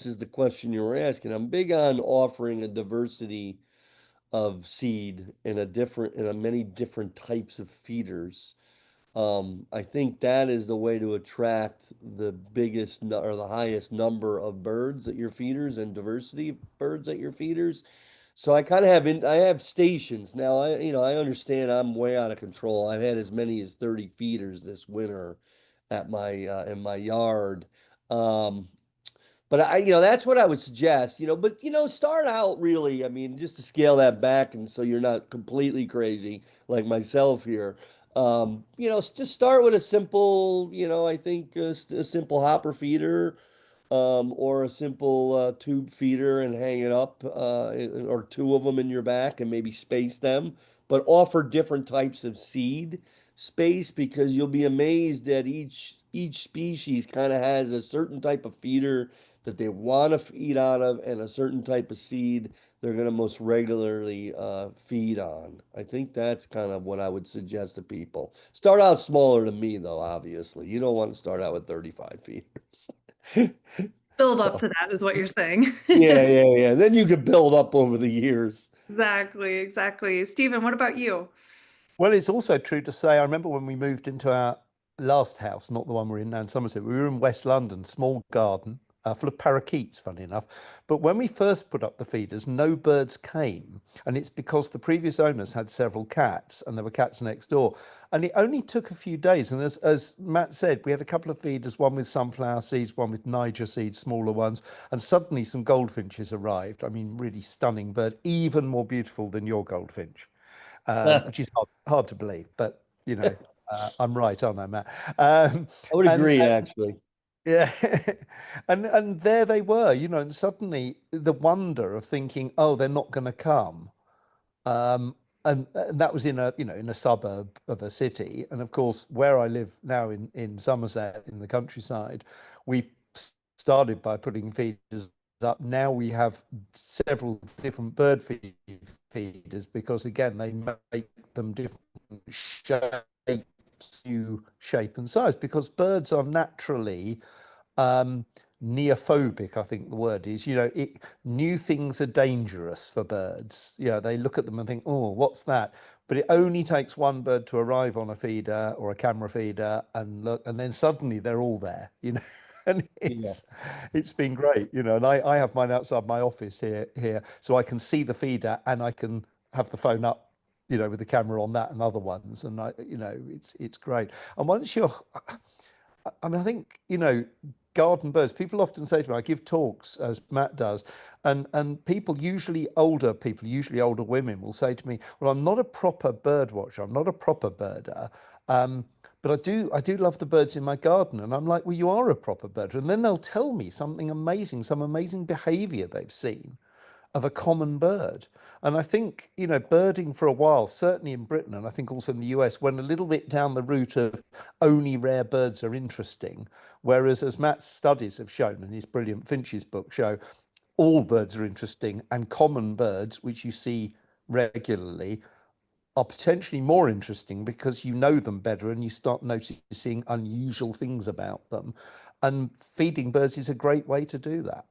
is the question you were asking. I'm big on offering a diversity of seed in a many different types of feeders. I think that is the way to attract the or the highest number of birds at your feeders and diversity of birds at your feeders. So I have stations now. I understand I'm way out of control. I've had as many as 30 feeders this winter at my in my yard. Um, but that's what I would suggest, but start out really, I mean, just to scale that back and so you're not completely crazy like myself here. Just start with a simple, I think a simple hopper feeder, or a simple tube feeder and hang it up, or two of them in your back and maybe space them, but offer different types of seed space because you'll be amazed that each species kind of has a certain type of feeder that they want to feed out of and a certain type of seed they're going to most regularly feed on. I think that's kind of what I would suggest to people. Start out smaller than me, though, obviously. You don't want to start out with 35 feeders. Build up So, to that is what you're saying. yeah, yeah, yeah. Then you could build up over the years. Exactly, exactly. Stephen, what about you? Well, it's also true to say, I remember when we moved into our last house, not the one we're in now in Somerset, we were in West London, small garden, full of parakeets, funny enough. But when we first put up the feeders, no birds came. And it's because the previous owners had several cats and there were cats next door. And it only took a few days. And as Matt said, we had a couple of feeders, one with sunflower seeds, one with Niger seeds, smaller ones. And suddenly some goldfinches arrived. I mean, really stunning bird, even more beautiful than your goldfinch, I which is hard to believe, but I'm right, aren't I, Matt? would And agree, actually. yeah, and there they were, and suddenly the wonder of thinking, oh, they're not going to come, and that was in a suburb of a city, and of course, where I live now in Somerset in the countryside, we've started by putting feeders up. Now we have several different feeders because again they make them different shapes, shape and size because birds are naturally neophobic, I think the word is. New things are dangerous for birds. They look at them and think, oh, what's that? But it only takes one bird to arrive on a feeder or a camera feeder and look, and then suddenly they're all there, and Yeah. it's been great, and I have mine outside my office here, so I can see the feeder and I can have the phone up, with the camera on that and other ones, and it's great. And once I mean, I think, garden birds, people often say to me, I give talks as Matt does, and people, usually older women, will say to me, well, I'm not a proper bird watcher, I'm not a proper birder, but I do love the birds in my garden. And I'm like, well, you are a proper birder. And then they'll tell me something amazing, some amazing behavior they've seen of a common bird. And I think, birding for a while, certainly in Britain, and I think also in the US, went a little bit down the route of only rare birds are interesting. Whereas, as Matt's studies have shown, and his brilliant Finch's book show, all birds are interesting, and common birds, which you see regularly, are potentially more interesting because you know them better and you start noticing unusual things about them. And feeding birds is a great way to do that.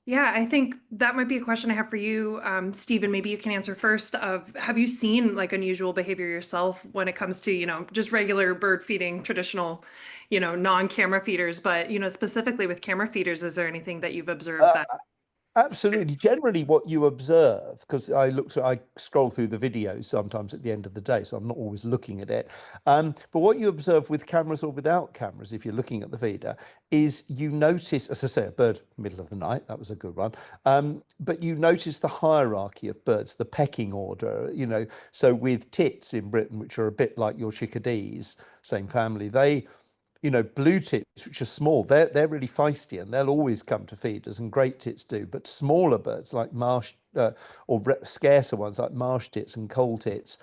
Yeah, I think that might be a question I have for you, Stephen. Maybe you can answer first. Have you seen like unusual behavior yourself when it comes to, just regular bird feeding, traditional, non-camera feeders, but, specifically with camera feeders, is there anything that you've observed Uh, that? Absolutely. Generally, what you observe, because I scroll through the videos sometimes at the end of the day, so I'm not always looking at it. But what you observe with cameras or without cameras, if you're looking at the feeder, is you notice, as I say, a bird middle of the night. That was a good one. But you notice the hierarchy of birds, the pecking order. So with tits in Britain, which are a bit like your chickadees, same family, blue tits, which are small, they're really feisty and they'll always come to feeders, and great tits do. But smaller birds like marsh scarcer ones like marsh tits and coal tits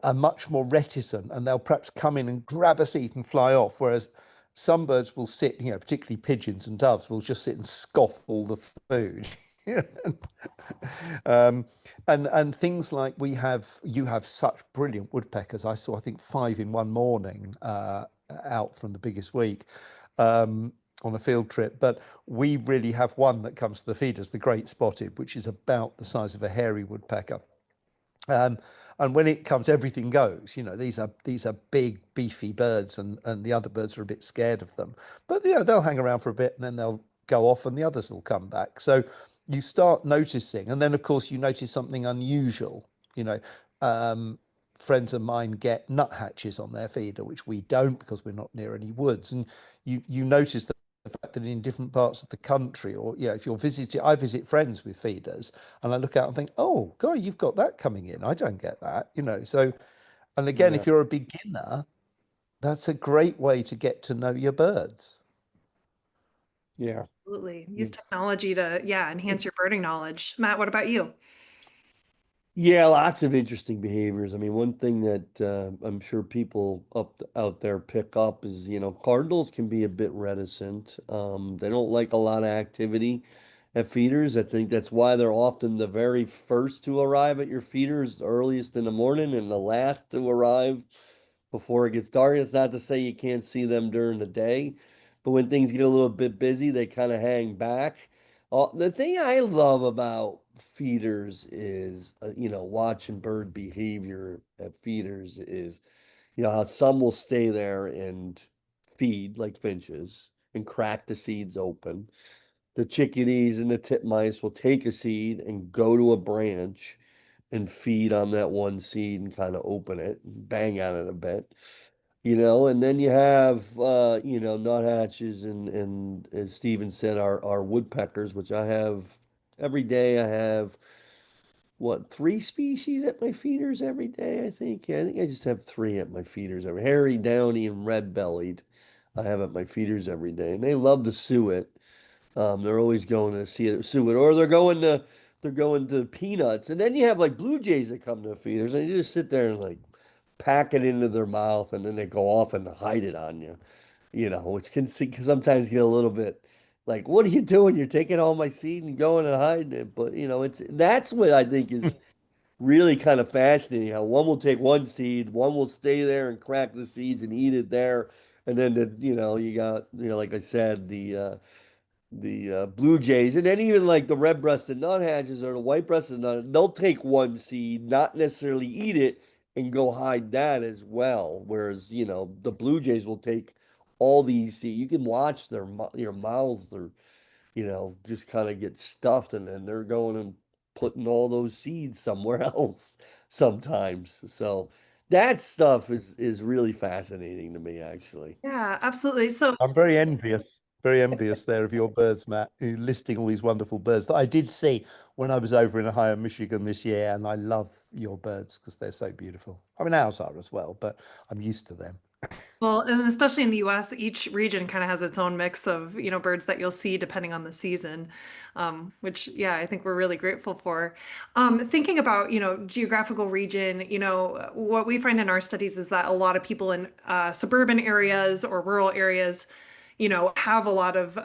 are much more reticent, and they'll perhaps come in and grab a seat and fly off. Whereas some birds will sit, particularly pigeons and doves, will just sit and scoff all the food. And things like you have such brilliant woodpeckers. I think 5 in one morning, out from the biggest week. on a field trip, but we really have one that comes to the feeders, the great spotted, which is about the size of a hairy woodpecker. And when it comes, everything goes. You know, these are big, beefy birds, and the other birds are a bit scared of them. But you know, they'll hang around for a bit, and then they'll go off, and the others will come back. So you start noticing, and then of course you notice something unusual. You know, friends of mine get nuthatches on their feeder, which we don't because we're not near any woods. And you notice that the fact that in different parts of the country, or yeah, if you're visiting, I visit friends with feeders, and I look out and think, oh, God, you've got that coming in. I don't get that, you know. So, and again, Yeah. if you're a beginner, that's a great way to get to know your birds. Yeah. Absolutely. Use technology to, yeah, enhance your birding knowledge. Matt, what about you? Yeah, lots of interesting behaviors. I mean, one thing that I'm sure people out there pick up is, cardinals can be a bit reticent. They don't like a lot of activity at feeders. I think that's why they're often the very first to arrive at your feeders, the earliest in the morning, and the last to arrive before it gets dark. It's not to say you can't see them during the day, but when things get a little bit busy, they kind of hang back. The thing I love about feeders is, watching bird behavior at feeders is, how some will stay there and feed like finches and crack the seeds open. The chickadees and the titmice will take a seed and go to a branch and feed on that one seed and kind of open it and bang on it a bit. And then you have nuthatches and as Steven said, our woodpeckers, which I have every day. I have what, three species at my feeders every day, I think. Yeah, I think I just have three at my feeders every hairy, downy, and red-bellied. I have at my feeders every day. And they love the suet. They're always going to see it, suet, or they're going to peanuts. And then you have like blue jays that come to the feeders, and you just sit there and like pack it into their mouth, and then they go off and hide it on you. Which can sometimes get a little bit like, what are you doing? You're taking all my seed and going and hiding it. But that's what I think is really kind of fascinating. How one will take one seed, one will stay there and crack the seeds and eat it there, and then you got like I said, the blue jays, and then even like the red-breasted nuthatches or the white-breasted nut, they'll take one seed, not necessarily eat it, and go hide that as well. Whereas, the blue jays will take all these seeds. You can watch your mouths, just kind of get stuffed, and then they're going and putting all those seeds somewhere else sometimes. So that stuff is really fascinating to me, actually. Yeah, absolutely. So, I'm very envious there of your birds, Matt, you listing all these wonderful birds that I did see when I was over in Ohio, Michigan this year, and I love your birds because they're so beautiful. I mean, ours are as well, but I'm used to them. well, and especially in the US, each region kind of has its own mix of, birds that you'll see depending on the season, which, yeah, I think we're really grateful for. Thinking about, geographical region, what we find in our studies is that a lot of people in suburban areas or rural areas, have a lot of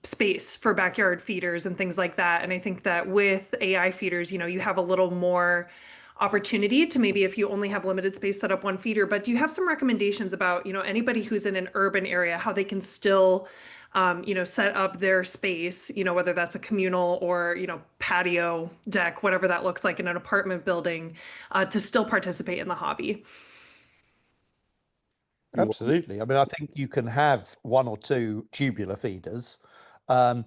space for backyard feeders and things like that. And I think that with AI feeders, you have a little more opportunity to, maybe if you only have limited space, set up one feeder. But do you have some recommendations about, anybody who's in an urban area, how they can still, set up their space, whether that's a communal or, patio deck, whatever that looks like in an apartment building, to still participate in the hobby? You want- Absolutely. I mean, I think you can have one or two tubular feeders. Um,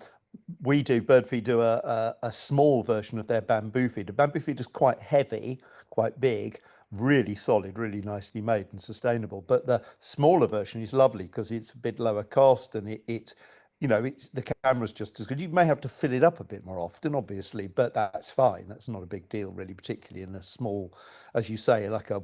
we do, Birdfeed do a small version of their bamboo feeder. Bamboo feeder is quite heavy, quite big, really solid, really nicely made and sustainable. But the smaller version is lovely because it's a bit lower cost, and it's the camera's just as good. You may have to fill it up a bit more often, obviously, but that's fine. That's not a big deal, really, particularly in a small, as you say, like a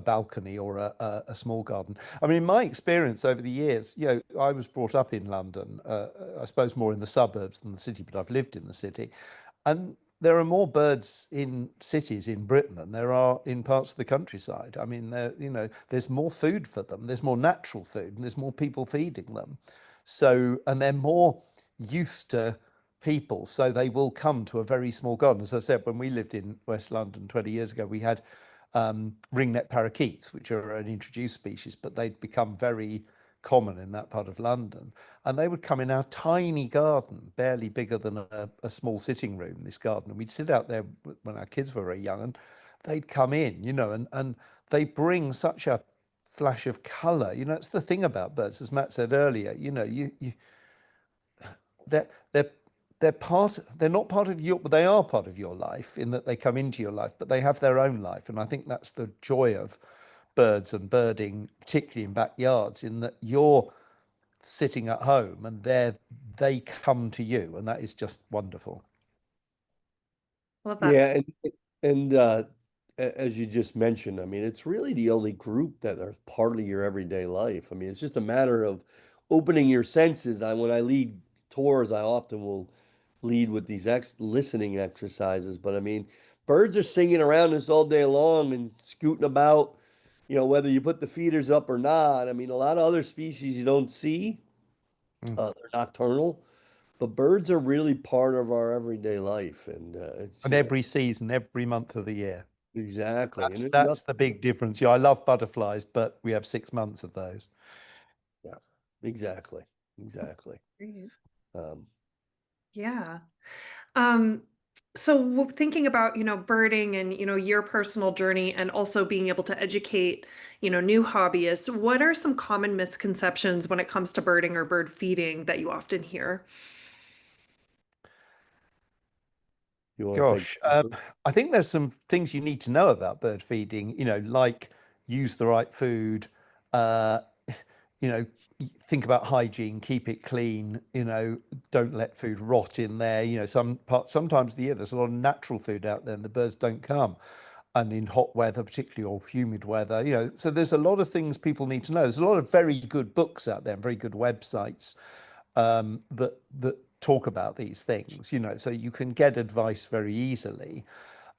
balcony or a small garden. I mean, in my experience over the years, I was brought up in London, I suppose more in the suburbs than the city, but I've lived in the city. And there are more birds in cities in Britain than there are in parts of the countryside. I mean, there's more food for them, there's more natural food, and there's more people feeding them. So, and they're more used to people, so they will come to a very small garden. As I said, when we lived in West London 20 years ago, we had ringneck parakeets, which are an introduced species, but they'd become very common in that part of London. And they would come in our tiny garden, barely bigger than a small sitting room, this garden. And we'd sit out there when our kids were very young, and they'd come in, and they bring such a flash of color. It's the thing about birds, as Matt said earlier, they're they're they're not part of your, but they are part of your life in that they come into your life, but they have their own life. And I think that's the joy of birds and birding, particularly in backyards, in that you're sitting at home and they come to you, and that is just wonderful. Love that. Yeah, and as you just mentioned, I mean, it's really the only group that are part of your everyday life. I mean, it's just a matter of opening your senses. When I lead tours, I often will lead with these ex listening exercises. But I mean, birds are singing around us all day long and scooting about, whether you put the feeders up or not. I mean, a lot of other species you don't see, Mm. they're nocturnal, but birds are really part of our everyday life, and it's And every season, every month of the year. exactly, and there's That's the big difference. I love butterflies, but we have 6 months of those. yeah, exactly, exactly. Great. Um, Yeah. Um, so thinking about, birding and, your personal journey and also being able to educate, new hobbyists, what are some common misconceptions when it comes to birding or bird feeding that you often hear? you want to take Gosh, that first? I think there's some things you need to know about bird feeding, like use the right food, uh, you know, think about hygiene, keep it clean, don't let food rot in there. Sometimes of the year there's a lot of natural food out there and the birds don't come. And in hot weather, particularly, or humid weather, so there's a lot of things people need to know. There's a lot of very good books out there and very good websites that talk about these things, so you can get advice very easily.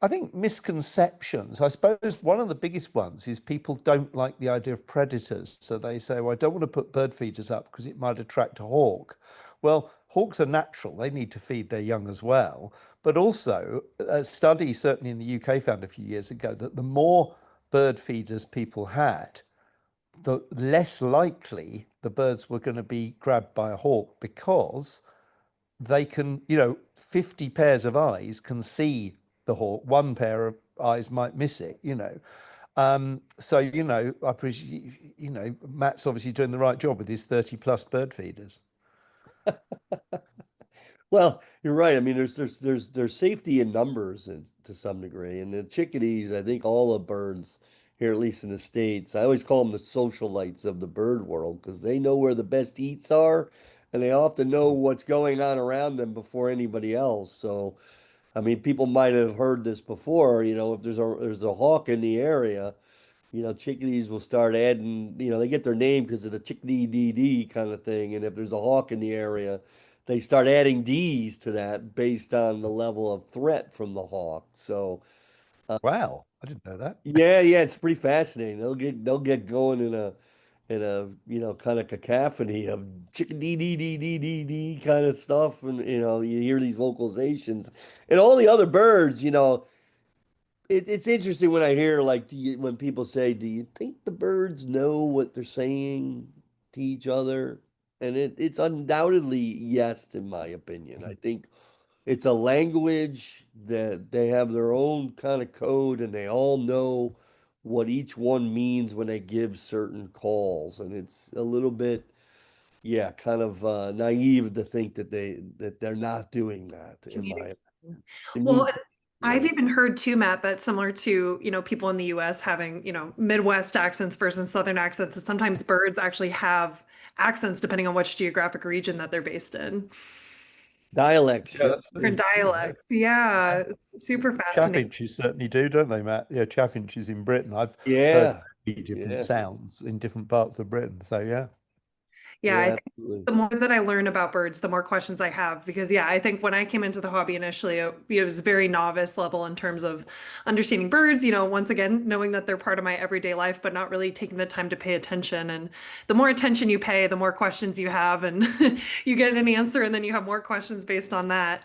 I think misconceptions, I suppose one of the biggest ones is people don't like the idea of predators. So they say, well, I don't want to put bird feeders up because it might attract a hawk. Well, hawks are natural, they need to feed their young as well. But also, a study, certainly in the UK, found a few years ago that the more bird feeders people had, the less likely the birds were going to be grabbed by a hawk, because they can, 50 pairs of eyes can see the hawk. One pair of eyes might miss it, So, I appreciate, Matt's obviously doing the right job with his 30 plus bird feeders. Well, you're right. I mean, there's safety in numbers to some degree, and the chickadees. I think all the birds here, at least in the States, I always call them the socialites of the bird world because they know where the best eats are, and they often know what's going on around them before anybody else. So, I mean, people might have heard this before. If there's a hawk in the area, chickadees will start adding, they get their name because of the chickadee dee dee kind of thing. And if there's a hawk in the area, they start adding D's to that based on the level of threat from the hawk. So, Wow, I didn't know that. yeah, yeah, it's pretty fascinating. They'll get going in a kind of cacophony of chickadee dee dee dee dee dee kind of stuff, and you hear these vocalizations, and all the other birds, it's interesting when I hear like when people say, "Do you think the birds know what they're saying to each other?" And it's undoubtedly yes, in my opinion. I think it's a language that they have their own kind of code, and they all know what each one means when they give certain calls, and it's a little bit, yeah, kind of naive to think that they're not doing that. In my Communication. Well, opinion, yeah. I've even heard too, Matt, that similar to, people in the US having, Midwest accents versus Southern accents, that sometimes birds actually have accents depending on which geographic region that they're based in. Dialects, Yeah, yeah. that's Different true. Yeah. dialects. Yeah, it's super fascinating. Chaffinches certainly do, don't they, Matt? Yeah, chaffinches in Britain. I've heard Yeah, different yeah, sounds in different parts of Britain. So yeah. Yeah, I yeah, think absolutely. the more that I learn about birds, the more questions I have. Because, yeah, I think when I came into the hobby initially, it was very novice level in terms of understanding birds, once again, knowing that they're part of my everyday life, but not really taking the time to pay attention. And the more attention you pay, the more questions you have, and you get an answer, and then you have more questions based on that.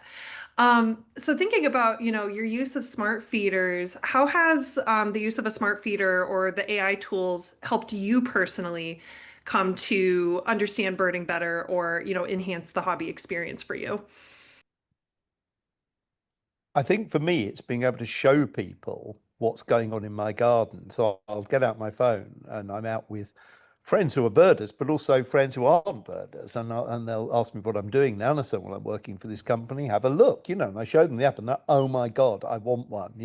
So thinking about, your use of smart feeders, how has the use of a smart feeder or the AI tools helped you personally come to understand birding better or, enhance the hobby experience for you? I think for me, it's being able to show people what's going on in my garden. So I'll get out my phone and I'm out with friends who are birders, but also friends who aren't birders. And they'll ask me what I'm doing now. And I say, well, I'm working for this company. Have a look, and I show them the app and they're, oh my God, I want one.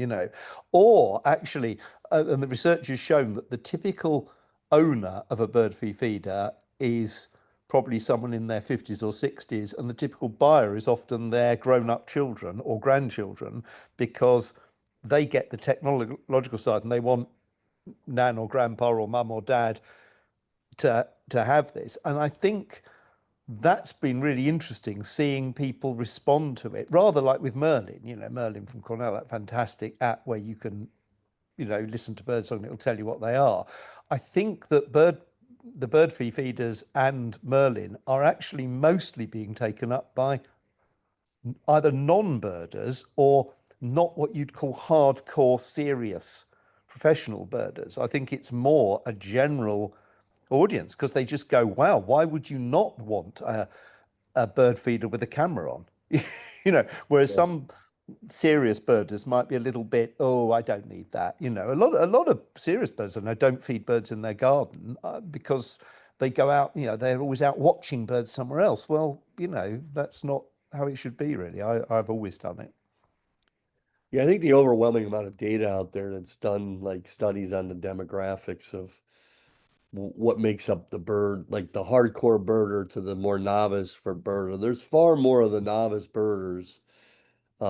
Or actually, and the research has shown that the typical owner of a bird feeder is probably someone in their 50s or 60s, and the typical buyer is often their grown-up children or grandchildren because they get the technological side and they want nan or grandpa or mum or dad to have this. And I think that's been really interesting, seeing people respond to it, rather like with Merlin, Merlin from Cornell, that fantastic app where you can listen to birdsong and it'll tell you what they are. I think that the bird feeders and Merlin are actually mostly being taken up by either non-birders or not what you'd call hardcore serious professional birders. I think it's more a general audience because they just go, wow, why would you not want a bird feeder with a camera on? Whereas Yeah. some serious birders might be a little bit, oh, I don't need that. A lot of serious birders, and I don't feed birds in their garden because they go out, they're always out watching birds somewhere else. Well, that's not how it should be, really. I've always done it. Yeah, I think the overwhelming amount of data out there that's done like studies on the demographics of what makes up the bird, like the hardcore birder to the more novice for birder. There's far more of the novice birders,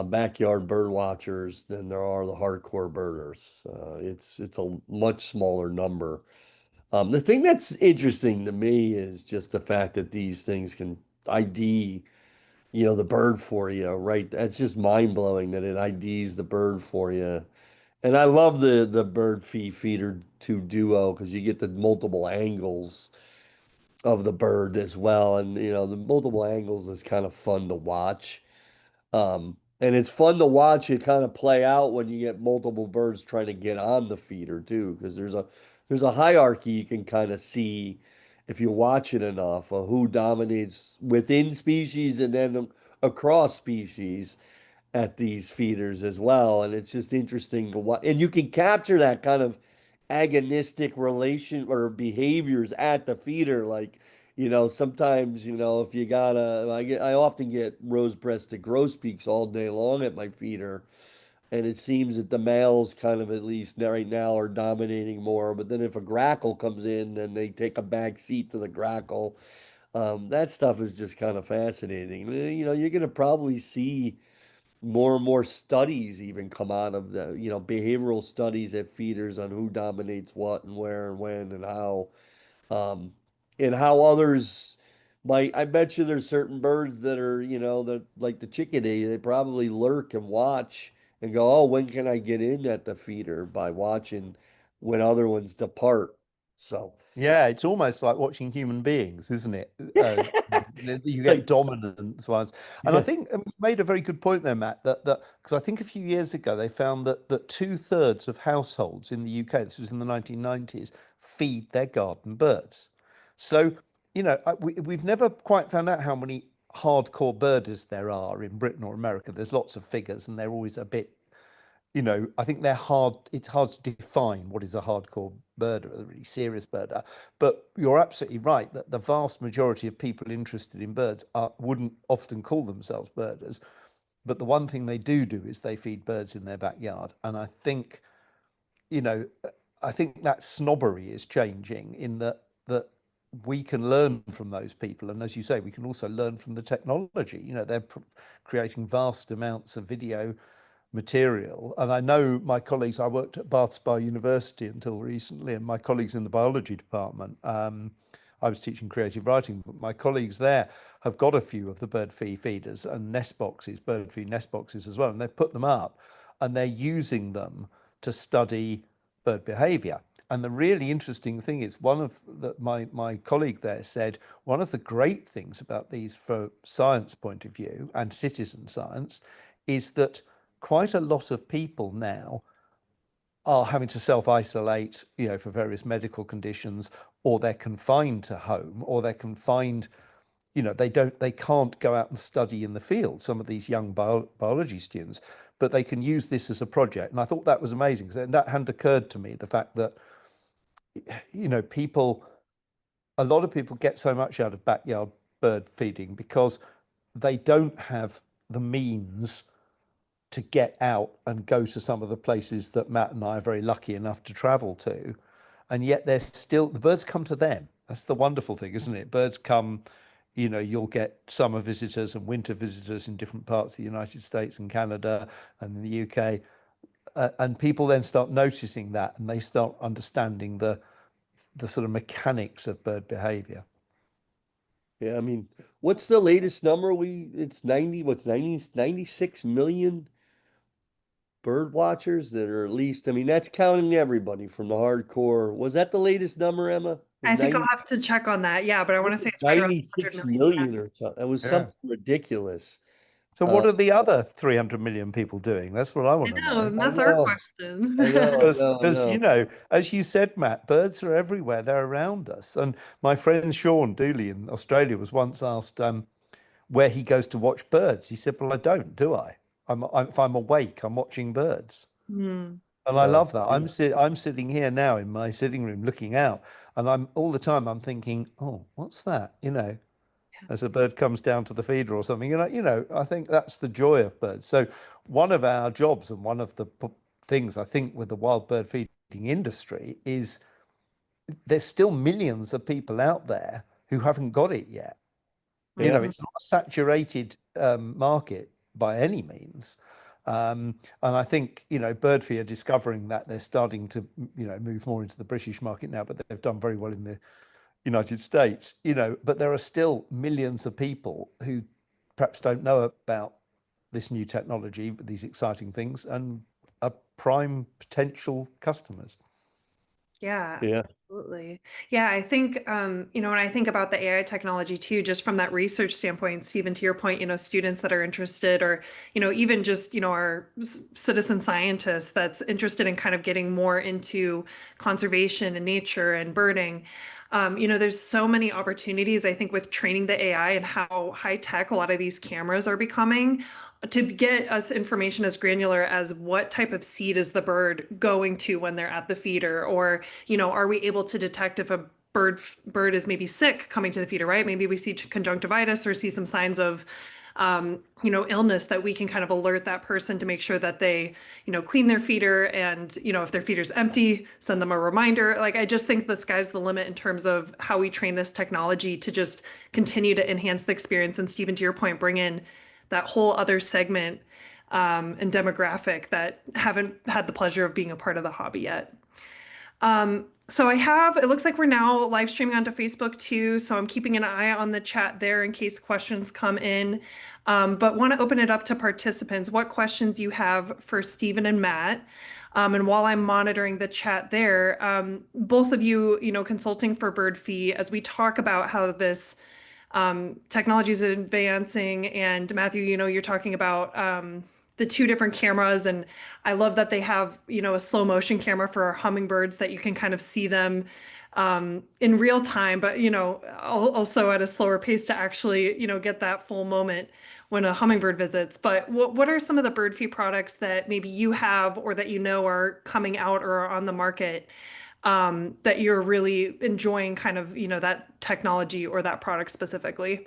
backyard bird watchers than there are the hardcore birders. It's a much smaller number. The thing that's interesting to me is just the fact that these things can ID, the bird for you, right? That's just mind blowing that it IDs the bird for you. And I love the bird feeder 2 duo because you get the multiple angles of the bird as well. And the multiple angles is kind of fun to watch. And it's fun to watch it kind of play out when you get multiple birds trying to get on the feeder too, because there's a hierarchy you can kind of see if you watch it enough of who dominates within species and then across species at these feeders as well. And it's just interesting to watch. And you can capture that kind of agonistic relation or behaviors at the feeder. Like, sometimes, if you gotta, I often get rose-breasted grosbeaks all day long at my feeder. And it seems that the males kind of at least right now are dominating more. But then if a grackle comes in, then they take a back seat to the grackle. That stuff is just kind of fascinating. You're going to probably see more and more studies even come out of the, behavioral studies at feeders on who dominates what and where and when um, and how others might. I bet you there's certain birds that are, that like the chickadee, they probably lurk and watch and go, oh, when can I get in at the feeder by watching when other ones depart. So, Yeah, it's almost like watching human beings, isn't it? You get like, dominance ones, and I yeah. think you made a very good point there, Matt. That because I think a few years ago they found that 2/3 of households in the UK, this was in the 1990s, feed their garden birds. So we've never quite found out how many hardcore birders there are in Britain or America. There's lots of figures, and they're always a bit I think they're hard. It's hard to define what is a hardcore birder, a really serious birder. But you're absolutely right that the vast majority of people interested in birds wouldn't often call themselves birders. But the one thing they do is they feed birds in their backyard. And you know, I think that snobbery is changing in that we can learn from those people. And as you say, we can also learn from the technology. They're creating vast amounts of video material. And I know my colleagues, I worked at Bath Spa University until recently, and my colleagues in the biology department, I was teaching creative writing, but my colleagues there have got a few of the bird feeders and nest boxes, bird feed nest boxes as well. And they've put them up and they're using them to study bird behavior. And the really interesting thing is my colleague there said, one of the great things about these for science point of view and citizen science is that quite a lot of people now are having to self-isolate, for various medical conditions, or they're confined to home, or they're confined, they can't go out and study in the field, some of these young biology students, but they can use this as a project. And I thought that was amazing, because that hadn't occurred to me, the fact that, a lot of people get so much out of backyard bird feeding because they don't have the means to get out and go to some of the places that Matt and I are very lucky enough to travel to. And yet the birds come to them. That's the wonderful thing, isn't it? Birds come, you'll get summer visitors and winter visitors in different parts of the United States and Canada and the UK. And people then start noticing that, and they start understanding the sort of mechanics of bird behavior. Yeah, I mean, what's the latest number? It's 96 million bird watchers that are, at least, I mean, that's counting everybody from the hardcore. Was that the latest number, Emma? Was I think 90 I'll have to check on that. Yeah, but I want to say it's right around 100 96 million. million or something. It was Yeah. something ridiculous. So what are the other 300 million people doing? That's what I want to I know, know. and that's I our know. question. I know, Because, I know. as you said, Matt, birds are everywhere. They're around us. And my friend Sean Dooley in Australia was once asked where he goes to watch birds. He said, well, I don't, do I? If I'm awake, I'm watching birds. Hmm. And I love that. Yeah. I'm sitting here now in my sitting room looking out, and I'm all the time I'm thinking, oh, what's that? As a bird comes down to the feeder or something. I think that's the joy of birds. So one of our jobs, and one of the things I think with the wild bird feeding industry, is there's still millions of people out there who haven't got it yet. Yeah. It's not a saturated market by any means. And I think, Birdfeed are discovering that. They're starting to, move more into the British market now, but they've done very well in the United States, but there are still millions of people who perhaps don't know about this new technology, these exciting things, and are prime potential customers. Yeah, Yeah. absolutely. Yeah, I think, when I think about the AI technology too, just from that research standpoint, Stephen, to your point, students that are interested, or, even just, our citizen scientists that's interested in kind of getting more into conservation and nature and birding. There's so many opportunities, I think, with training the AI and how high tech a lot of these cameras are becoming, to get us information as granular as what type of seed is the bird going to when they're at the feeder, or, are we able to detect if a bird is maybe sick coming to the feeder, right? Maybe we see conjunctivitis or see some signs of illness, that we can kind of alert that person to make sure that they, clean their feeder, and, if their feeder's empty, send them a reminder. Like, I just think the sky's the limit in terms of how we train this technology to just continue to enhance the experience. And Stephen, to your point, bring in that whole other segment and demographic that haven't had the pleasure of being a part of the hobby yet. So it looks like we're now live streaming onto Facebook too. So I'm keeping an eye on the chat there in case questions come in. But want to open it up to participants, what questions you have for Stephen and Matt. And while I'm monitoring the chat there, both of you, consulting for BirdFeed, as we talk about how this technology is advancing, and Matthew, you're talking about the two different cameras, and I love that they have, a slow motion camera for our hummingbirds, that you can kind of see them in real time, but, also at a slower pace to actually, get that full moment when a hummingbird visits. But what are some of the BirdFeed products that maybe you have, or that are coming out or are on the market, that you're really enjoying, kind of, that technology or that product specifically?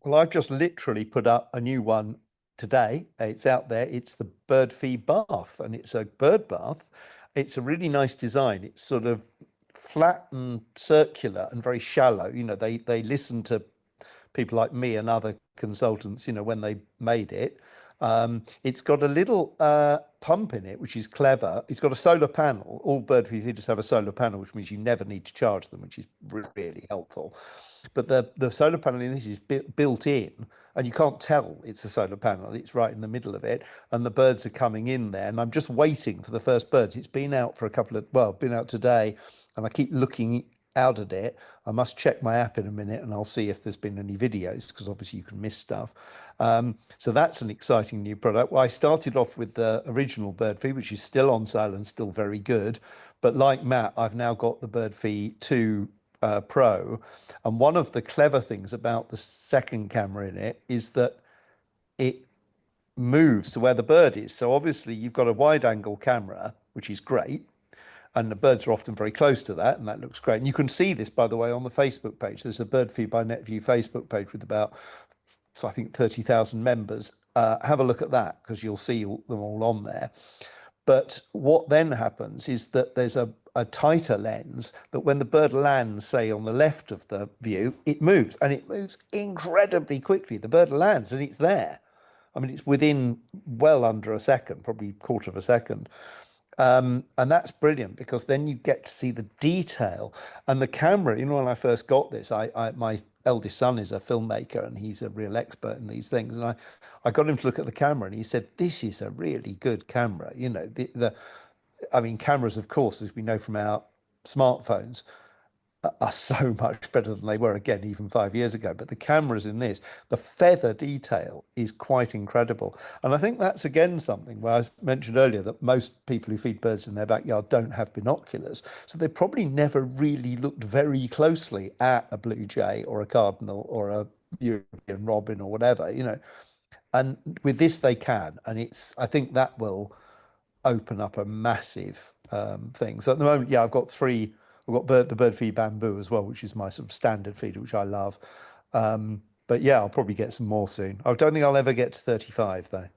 Well, I've just literally put up a new one today. It's out there. It's the BirdFeed bath, and it's a bird bath. It's a really nice design. It's sort of flat and circular and very shallow. They listen to people like me and other consultants, when they made it. It's got a little pump in it, which is clever. It's got a solar panel. All bird feeders have a solar panel, which means you never need to charge them, which is really helpful. But the solar panel in this is built in, and you can't tell it's a solar panel. It's right in the middle of it, and the birds are coming in there. And I'm just waiting for the first birds. It's been out for been out today, and I keep looking outed it. I must check my app in a minute and I'll see if there's been any videos because obviously you can miss stuff. So that's an exciting new product. Well, I started off with the original Bird Feed, which is still on sale and still very good. But like Matt, I've now got the Bird Feed 2 Pro. And one of the clever things about the second camera in it is that it moves to where the bird is. So obviously you've got a wide angle camera, which is great. And the birds are often very close to that, and that looks great. And you can see this, by the way, on the Facebook page. There's a Bird Feed by Netview Facebook page with about, so I think, 30,000 members. Have a look at that because you'll see them all on there. But what then happens is that there's a tighter lens that when the bird lands, say, on the left of the view, it moves and it moves incredibly quickly. The bird lands and it's there. I mean, it's within well under a second, probably a quarter of a second. And that's brilliant because then you get to see the detail and the camera. You know, when I first got this, my eldest son is a filmmaker and he's a real expert in these things. And I got him to look at the camera and he said, "This is a really good camera." You know, I mean, cameras, of course, as we know from our smartphones, are so much better than they were again even 5 years ago. But the cameras in this, the feather detail is quite incredible. And I think that's again something where I mentioned earlier that most people who feed birds in their backyard don't have binoculars. So they probably never really looked very closely at a blue jay or a cardinal or a European robin or whatever, you know. And with this they can. And I think that will open up a massive thing. So at the moment, yeah, I've got three. I've got the Bird Feed Bamboo as well, which is my sort of standard feeder, which I love. But yeah, I'll probably get some more soon. I don't think I'll ever get to 35 though.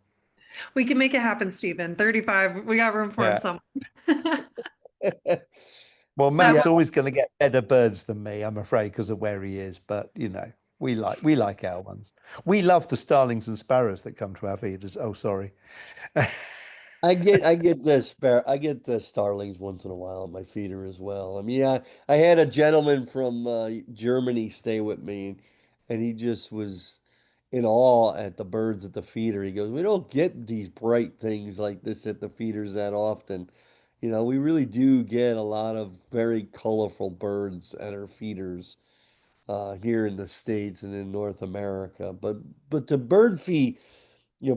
We can make it happen, Stephen. 35, we got room for him Yeah. somewhere. Well, Matt, Matt's always going to get better birds than me, I'm afraid, because of where he is. But you know, we like our ones. We love the starlings and sparrows that come to our feeders. Oh, sorry. I get the starlings once in a while at my feeder as well. I mean, I had a gentleman from Germany stay with me, and he just was in awe at the birds at the feeder. He goes, "We don't get these bright things like this at the feeders that often. You know, we really do get a lot of very colorful birds at our feeders here in the States and in North America. But the bird feed."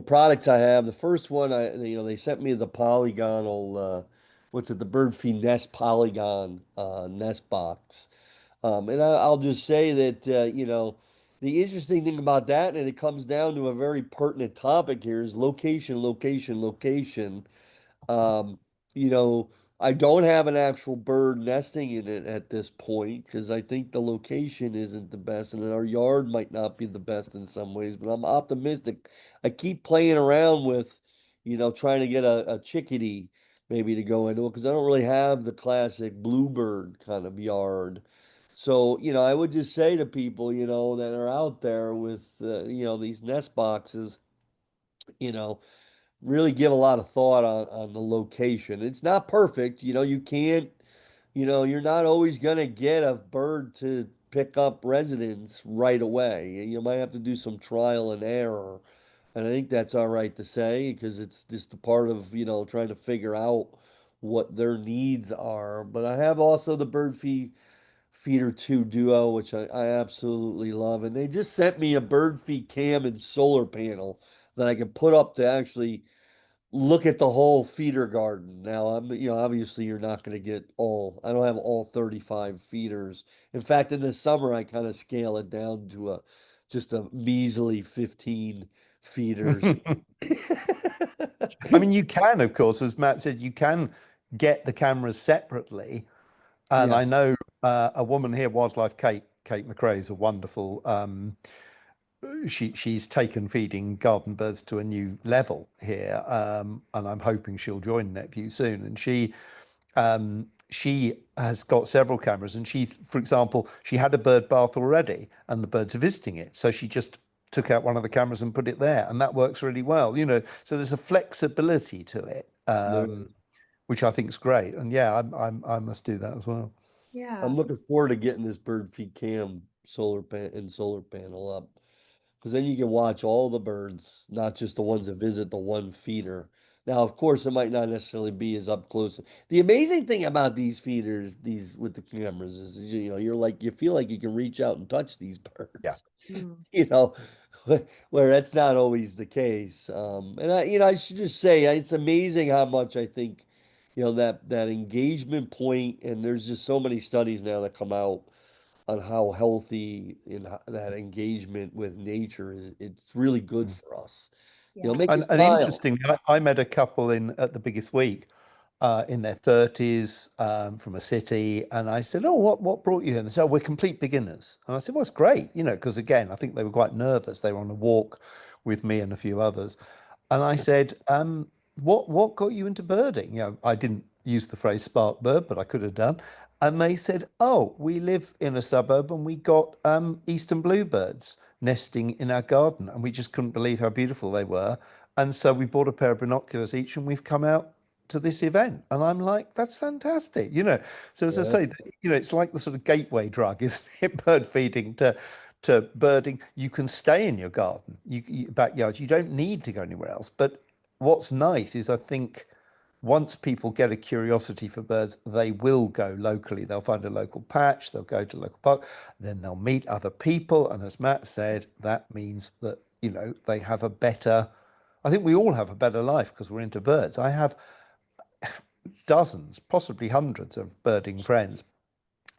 Products I have. The first one, they sent me the polygonal, what's it, the Bird Feed Nest Polygon nest box. And I'll just say that, the interesting thing about that, and it comes down to a very pertinent topic here, is location, location, location. Um, you know, I don't have an actual bird nesting in it at this point because I think the location isn't the best, and our yard might not be the best in some ways, but I'm optimistic. I keep playing around with, trying to get a chickadee maybe to go into it because I don't really have the classic bluebird kind of yard. So, I would just say to people, that are out there with, these nest boxes, you know, really give a lot of thought on the location. It's not perfect, you can't, you're not always gonna get a bird to pick up residence right away. You might have to do some trial and error. And I think that's all right to say because it's just a part of, trying to figure out what their needs are. But I have also the Feeder 2 Duo, which I absolutely love. And they just sent me a bird feed cam and solar panel that I can put up to actually look at the whole feeder garden. Now, obviously you're not going to get I don't have all 35 feeders. In fact, in the summer, I kind of scale it down to just a measly 15 feeders. I mean, you can, of course, as Matt said, you can get the cameras separately. And I Yes. know a woman here, Wildlife Kate McRae, is a wonderful. She's taken feeding garden birds to a new level here, and I'm hoping she'll join Netview soon. And she has got several cameras, and for example, she had a bird bath already, and the birds are visiting it, so she just took out one of the cameras and put it there, and that works really well. So there's a flexibility to it, There- which I think is great. And yeah, I must do that as well. yeah. I'm looking forward to getting this bird feed cam solar panel up because then you can watch all the birds, not just the ones that visit the one feeder. Now, of course, it might not necessarily be as up close. The amazing thing about these feeders, these with the cameras, is you're like you feel like you can reach out and touch these Yeah. birds, Mm. you know, where that's not always the case. And I should just say, it's amazing how much I think, that engagement point, and there's just so many studies now that come out on how healthy that engagement with nature is. It's really good for us. Yeah. Make you And smile. interestingly, I met a couple in at the biggest week, in their 30s, from a city, and I said, "Oh, what brought you here?" And they said, "Oh, we're complete beginners." And I said, "Well, it's great, because again, I think they were quite nervous. They were on a walk with me and a few others, and I said, what got you into birding?" I didn't use the phrase spark bird, but I could have done. And they said, "Oh, we live in a suburb and we got eastern bluebirds nesting in our garden, and we just couldn't believe how beautiful they were. And so we bought a pair of binoculars each, and we've come out to this event." And I'm like, "That's fantastic." So as I Yeah, say, it's like the sort of gateway drug, isn't it? Bird feeding to birding. You can stay in your garden, backyard. You don't need to go anywhere else. But what's nice is, I think, once people get a curiosity for birds, they will go locally. They'll find a local patch, they'll go to a local park, then they'll meet other people. And as Matt said, that means that, they have a better, I think we all have a better life because we're into birds. I have dozens, possibly hundreds of birding friends,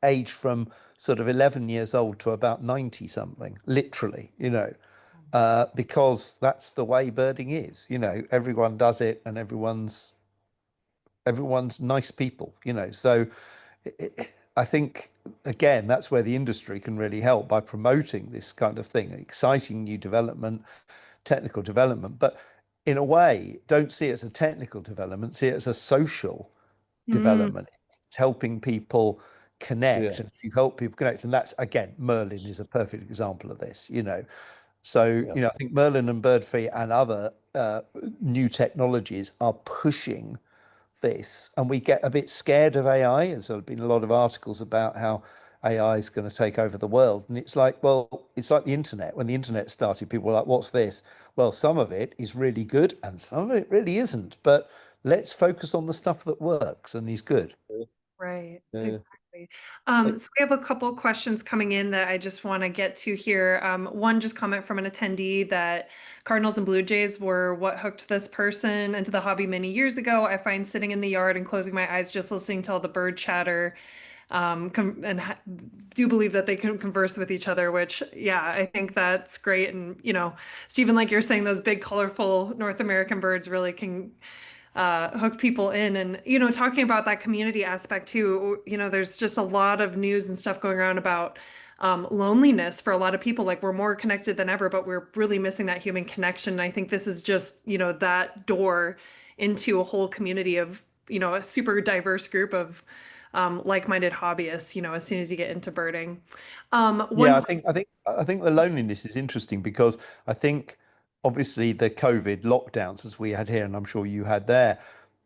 aged from sort of 11 years old to about 90 something, literally, because that's the way birding is. Everyone does it, and everyone's nice people. So I think, again, that's where the industry can really help by promoting this kind of thing, exciting new development, technical development. But in a way, don't see it as a technical development, see it as a social Mm. development. It's helping people yeah, connect. And if you help people connect, and that's, again, Merlin is a perfect example of this. So, yeah. I think Merlin and Birdfeed and other new technologies are pushing this, and we get a bit scared of AI. And so there's been a lot of articles about how AI is going to take over the world. And it's like, well, it's like the internet. When the internet started, people were like, "What's this?" Well, some of it is really good and some of it really isn't. But let's focus on the stuff that works and is good. Right, Yeah. exactly. Uh, So we have a couple questions coming in that I just want to get to here. One just comment from an attendee that Cardinals and Blue Jays were what hooked this person into the hobby many years ago. I find sitting in the yard and closing my eyes just listening to all the bird chatter, and do believe that they can converse with each other, which, yeah, I think that's great. And, Stephen, like you're saying, those big, colorful North American birds really can hook people in. And talking about that community aspect too, there's just a lot of news and stuff going around about loneliness for a lot of people. Like, we're more connected than ever, but we're really missing that human connection. And I think this is just that door into a whole community of a super diverse group of like-minded hobbyists, as soon as you get into birding. Yeah, One. I think the loneliness is interesting because I think obviously the COVID lockdowns, as we had here, and I'm sure you had there,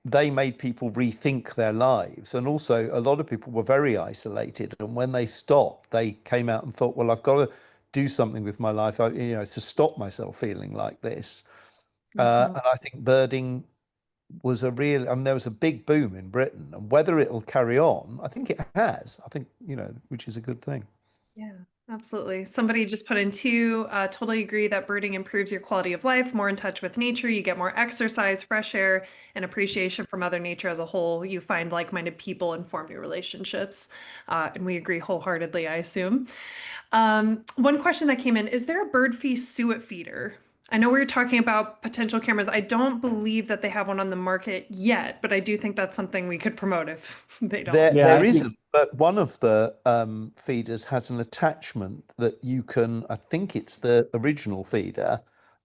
they made people rethink their lives. And also a lot of people were very isolated. And when they stopped, they came out and thought, well, I've got to do something with my life, to stop myself feeling like this. Mhm. And I think birding was there was a big boom in Britain, and whether it'll carry on, I think it has. I think, which is a good thing. Yeah, absolutely. Somebody just put in too, totally agree that birding improves your quality of life, more in touch with nature, you get more exercise, fresh air, and appreciation for Mother Nature as a whole. You find like-minded people and form new relationships. And we agree wholeheartedly, I assume. One question that came in, is there a bird feast suet feeder? I know we were talking about potential cameras. I don't believe that they have one on the market yet, but I do think that's something we could promote if they don't. There, Yeah, there I think isn't, but one of the feeders has an attachment that you can, I think it's the original feeder.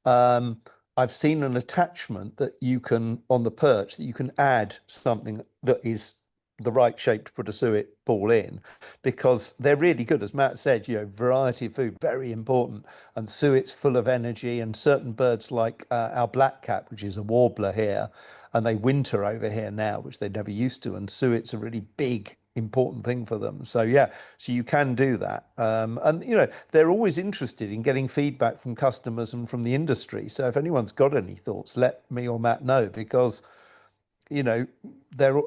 Um, I've seen an attachment that you can, on the perch, that you can add something that is the right shape to put a suet ball in, because they're really good. As Matt said, variety of food, very important. And suet's full of energy, and certain birds like our blackcap, which is a warbler here, and they winter over here now, which they never used to. And suet's a really big important thing for them. So yeah, so you can do that. And you know, they're always interested in getting feedback from customers and from the industry. So if anyone's got any thoughts, let me or Matt know, because you know, they're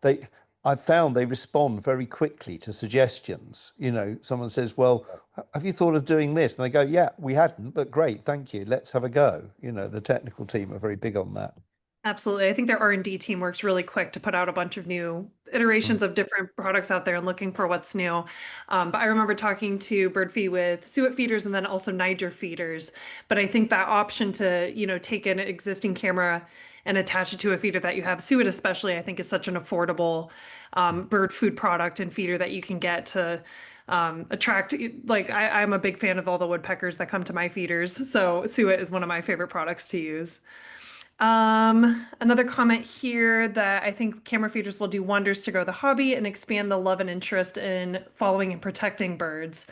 they I've found they respond very quickly to suggestions. You know, someone says, well, have you thought of doing this? And they go, yeah, we hadn't, but great, thank you. Let's have a go. You know, the technical team are very big on that. Absolutely. I think their R&D team works really quick to put out a bunch of new Mm. iterations of different products out there and looking for what's new. But I remember talking to Birdfeed with suet feeders and then also Niger feeders. But I think that option to, take an existing camera and attach it to a feeder that you have, suet especially, I think is such an affordable bird food product and feeder that you can get to attract, like I'm a big fan of all the woodpeckers that come to my feeders. So suet is one of my favorite products to use. Another comment here that I think camera feeders will do wonders to grow the hobby and expand the love and interest in following and protecting birds.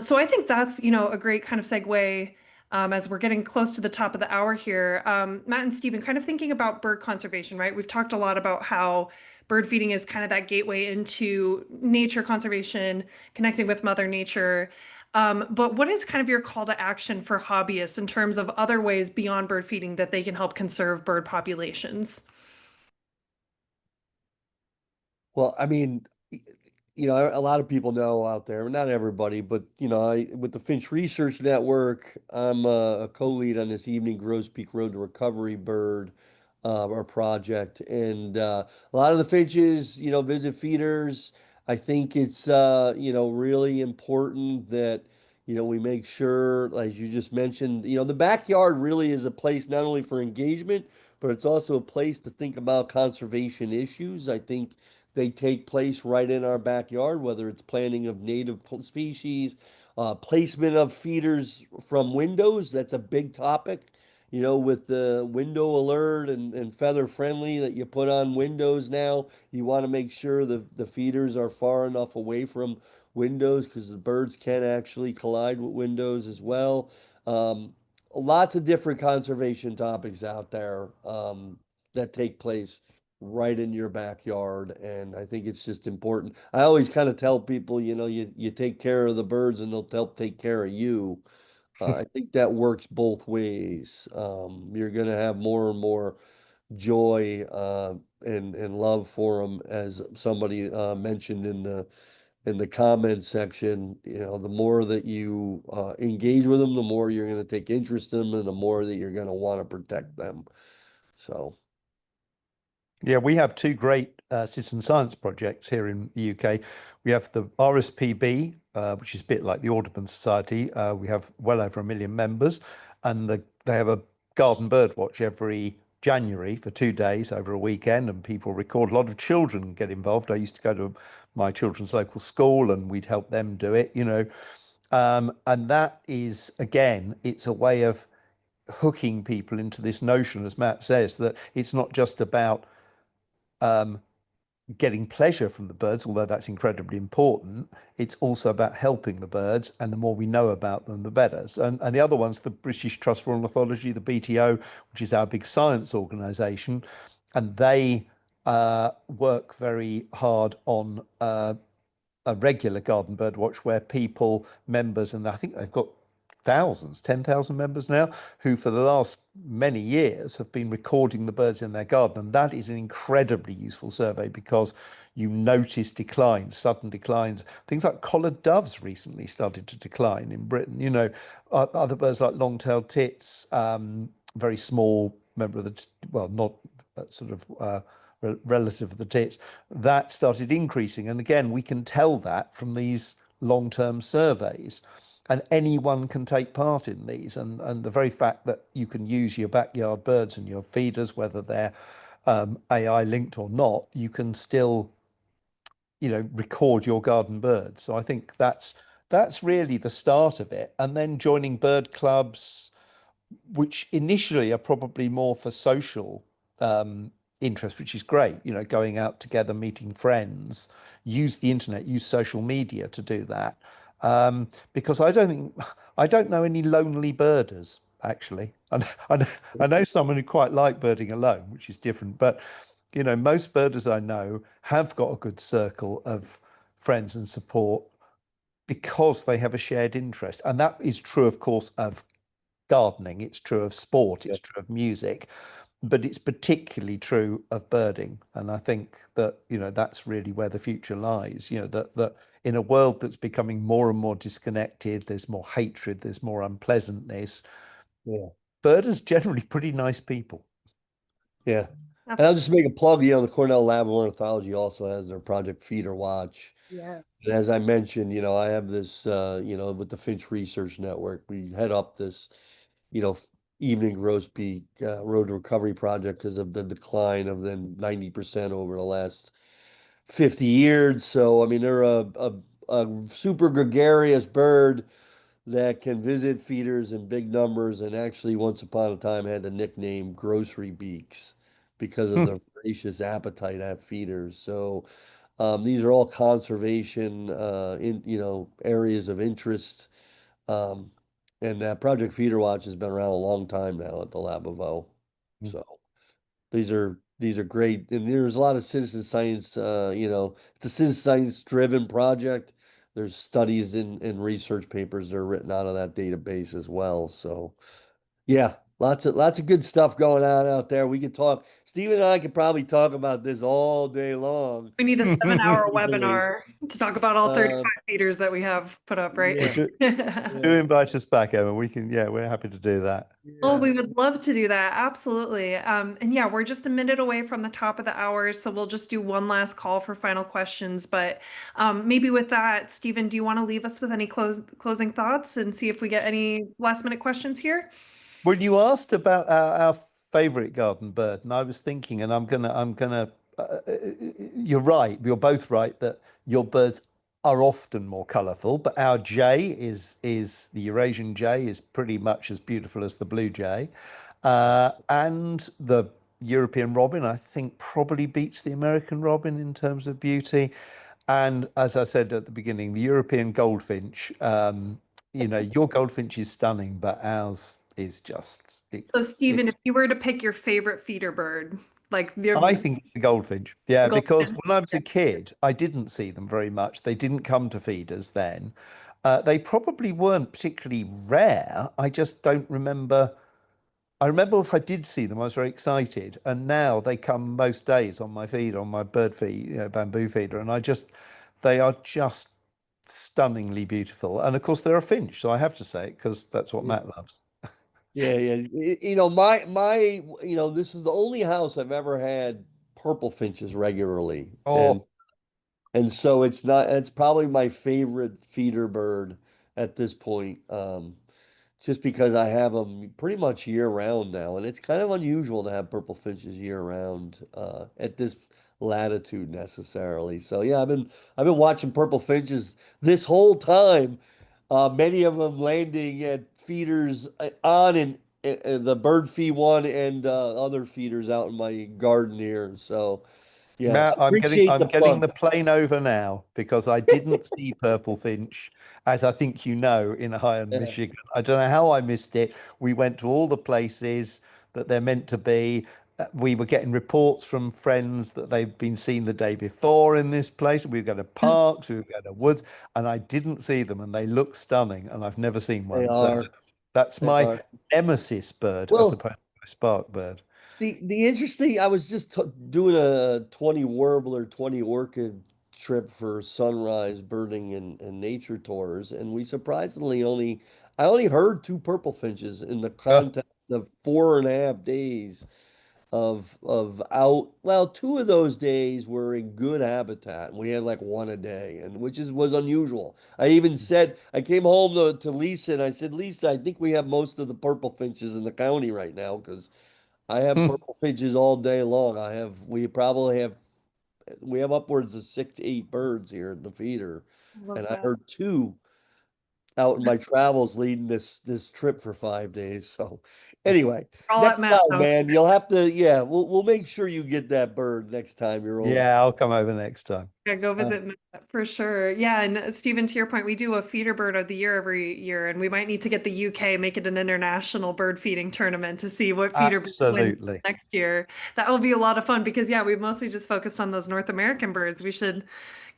So I think that's, a great kind of segue as we're getting close to the top of the hour here. Matt and Stephen, kind of thinking about bird conservation, right? We've talked a lot about how bird feeding is kind of that gateway into nature conservation, connecting with Mother Nature. But what is kind of your call to action for hobbyists in terms of other ways beyond bird feeding that they can help conserve bird populations? Well, I mean, a lot of people know out there, not everybody, but with the Finch Research Network, I'm a co-lead on this Evening Grosbeak Road to Recovery bird or project, and a lot of the finches, visit feeders. I think it's really important that we make sure, as you just mentioned, the backyard really is a place not only for engagement, but it's also a place to think about conservation issues. I think they take place right in our backyard, whether it's planting of native species, placement of feeders from windows. That's a big topic, with the window alert and feather friendly that you put on windows now. You want to make sure the feeders are far enough away from windows because the birds can actually collide with windows as well. Um, Lots of different conservation topics out there that take place right in your backyard. And I think it's just important. I always kind of tell people, you take care of the birds and they'll help take care of you. I think that works both ways. You're going to have more and more joy and love for them, as somebody mentioned in the comments section. The more that you engage with them, the more you're going to take interest in them, and the more that you're going to want to protect them. So. Yeah, we have two great citizen science projects here in the UK. We have the RSPB, which is a bit like the Audubon Society. We have well over 1 million members, and they have a garden bird watch every January for 2 days over a weekend, and people record. A lot of children get involved. I used to go to my children's local school, and we'd help them do it, and that is, again, it's a way of hooking people into this notion, as Matt says, that it's not just about um, getting pleasure from the birds, although that's incredibly important. It's also about helping the birds, and the more we know about them, the better. And the other one's the British Trust for Ornithology, the BTO, which is our big science organisation, and they work very hard on a regular garden bird watch where people, members, and I think they've got thousands, 10,000 members now, who for the last many years have been recording the birds in their garden. And that is an incredibly useful survey because you notice declines, sudden declines. Things like collared doves recently started to decline in Britain. Other birds like long-tailed tits, very small member of the, well, not sort of relative of the tits, that started increasing. And again, we can tell that from these long-term surveys. And anyone can take part in these. And the very fact that you can use your backyard birds and your feeders, whether they're AI linked or not, you can still, record your garden birds. So I think that's really the start of it. And then joining bird clubs, which initially are probably more for social interest, which is great, going out together, meeting friends, use the internet, use social media to do that. Because I don't know any lonely birders, actually. I know someone who quite like birding alone, which is different, but You know, most birders I know have got a good circle of friends and support because they have a shared interest. And that is true, of course, of gardening, it's true of sport, Yeah. it's true of music, but it's particularly true of birding. And I think that, you know, that's really where the future lies, you know, that in a world that's becoming more and more disconnected, there's more hatred, there's more unpleasantness. Yeah. Birders generally pretty nice people. Yeah. And I'll just make a plug, the Cornell Lab of Ornithology also has their Project Feeder Watch. And Yes. as I mentioned, I have this, with the Finch Research Network, we head up this, evening Grosbeak Road to Recovery project because of the decline of the 90% over the last 50 years. So, I mean, they're a super gregarious bird that can visit feeders in big numbers and actually once upon a time had the nickname grocery beaks because of the voracious appetite at feeders. So these are all conservation areas of interest. Um, and that Project Feeder Watch has been around a long time now at the Lab of O. So these are great. And there's a lot of citizen science, it's a citizen science driven project. There's studies and research papers that are written out of that database as well. So yeah, lots of good stuff going on out there. We could talk. Steve and I could probably talk about this all day long. We need a 7-hour Easily. webinar to talk about all 35 Uh, feeders that we have put up, right? Well, yeah, do yeah, invite us back, Emma. We can, yeah, we're happy to do that. Oh, yeah. we would love to do that. Absolutely. And yeah, we're just a minute away from the top of the hour, so we'll just do one last call for final questions. But maybe with that, Stephen, do you want to leave us with any closing thoughts and see if we get any last minute questions here? Well, you asked about our favorite garden bird, and I was thinking, and you're right. You're both right that your birds are often more colourful, but our jay is the Eurasian jay is pretty much as beautiful as the blue jay, and the European robin, I think, probably beats the American robin in terms of beauty. And as I said at the beginning, the European goldfinch, you know, your goldfinch is stunning, but ours is just So, Stephen, if it's you were to pick your favorite feeder bird, like I the think it's the goldfinch. Yeah, because golden. when I was a kid, I didn't see them very much. They didn't come to feeders then. They probably weren't particularly rare. I just don't remember. I remember if I did see them, I was very excited. And now they come most days on my feed, on my bird feed, you know, bamboo feeder. And they are just stunningly beautiful. And of course, they're a finch. So I have to say it because that's what Matt loves. Yeah, yeah. This is the only house I've ever had purple finches regularly. And Oh, and so it's probably my favorite feeder bird at this point. Just because I have them pretty much year round now, and it's kind of unusual to have purple finches year round at this latitude necessarily. So yeah, I've been watching purple finches this whole time. Many of them landing at feeders on and the bird feed one and other feeders out in my garden here. So yeah, Matt, appreciate I'm the getting plug. the plane over now because I didn't see Purple Finch, as I think you know, in Iron, Yeah. Michigan. I don't know how I missed it. We went to all the places that they're meant to be. We were getting reports from friends that they've been seen the day before in this place. We were going to parks, we were going to woods, and I didn't see them, and they look stunning, and I've never seen They one. So are. that's They my are. nemesis bird as Well, opposed to my spark bird. the interesting, I was just t doing a 20 warbler, 20 orchid trip for sunrise birding and nature tours, and we surprisingly I only heard two purple finches in the Oh, context of 4.5 days of out. Well, two of those days were in good habitat, and we had like one a day, and which was unusual. I even said I came home to Lisa and I said, Lisa, I think we have most of the purple finches in the county right now because I have purple finches all day long. We have upwards of 6 to 8 birds here in the feeder, Love and I that. heard two out in my travels leading this trip for 5 days. So anyway, We're all next at Matt's time, house. man, you'll have to, yeah, we'll make sure you get that bird next time you're over. yeah, I'll come over next time. Yeah, go visit Matt for sure. Yeah, and Stephen, to your point, we do a feeder bird of the year every year, and we might need to get the UK, make it an international bird feeding tournament to see what feeder bird wins Absolutely. next year. That will be a lot of fun because yeah, we've mostly just focused on those North American birds. We should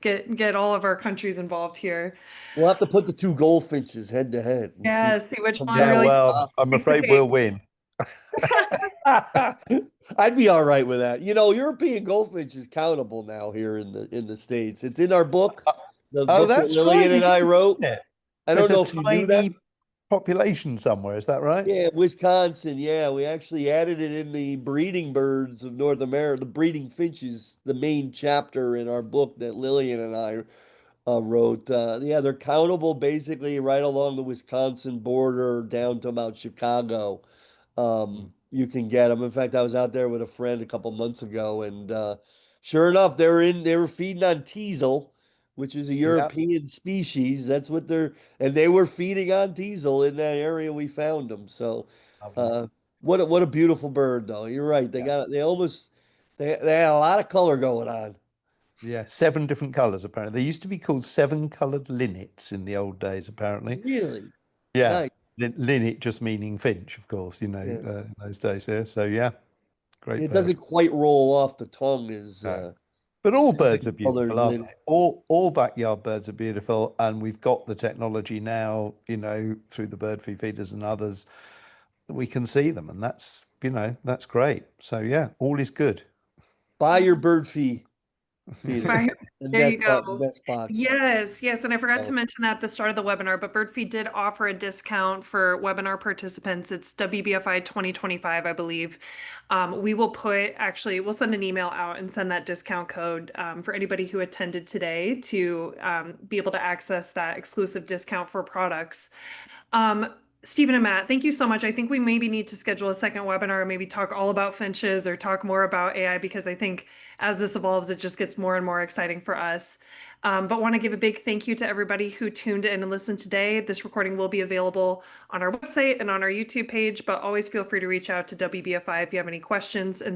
get all of our countries involved here. We'll have to put the two goldfinches head to head and Yeah, see which come one Yeah, down really well, I'm takes the afraid cake. we'll win. I'd be all right with that. You know, European goldfinch is countable now here in the States. It's in our book, the Oh, book that that's Lillian right. and It I is, wrote. isn't it? I There's don't know a if you knew that. tiny population somewhere. Is that right? Yeah, Wisconsin. Yeah, we actually added it in the breeding birds of North America, the breeding finches, the main chapter in our book that Lillian and I wrote. Yeah, they're countable basically right along the Wisconsin border down to about Chicago. Mm. You can get them. In fact, I was out there with a friend a couple months ago, and sure enough, they were feeding on teasel, which is a Yeah. European species. That's what and they were feeding on teasel in that area we found them. So, Lovely. uh, what a beautiful bird, though. You're right. Yeah. They had a lot of color going on. Yeah. 7 different colors, apparently. They used to be called 7-colored linnets in the old days, apparently. Really Yeah. nice. Linnet just meaning finch, of course, Yeah. in those days here. So, yeah, great It bird. doesn't quite roll off the tongue as No. But all birds are 7 beautiful, colored aren't lin. they? All backyard birds are beautiful, and we've got the technology now, through the bird feeders and others, we can see them, and that's great. So yeah, all is good. Buy your bird feeder. Right. And There you that's go. best box. Yes, yes. And I forgot to Oh. mention that at the start of the webinar, but BirdFeed did offer a discount for webinar participants. It's WBFI 2025, I believe. We'll send an email out and send that discount code for anybody who attended today to be able to access that exclusive discount for products. Stephen and Matt, thank you so much. I think we maybe need to schedule a second webinar and maybe talk all about finches or talk more about AI because I think as this evolves, it just gets more and more exciting for us. But want to give a big thank you to everybody who tuned in and listened today. This recording will be available on our website and on our YouTube page, but always feel free to reach out to WBFI if you have any questions. And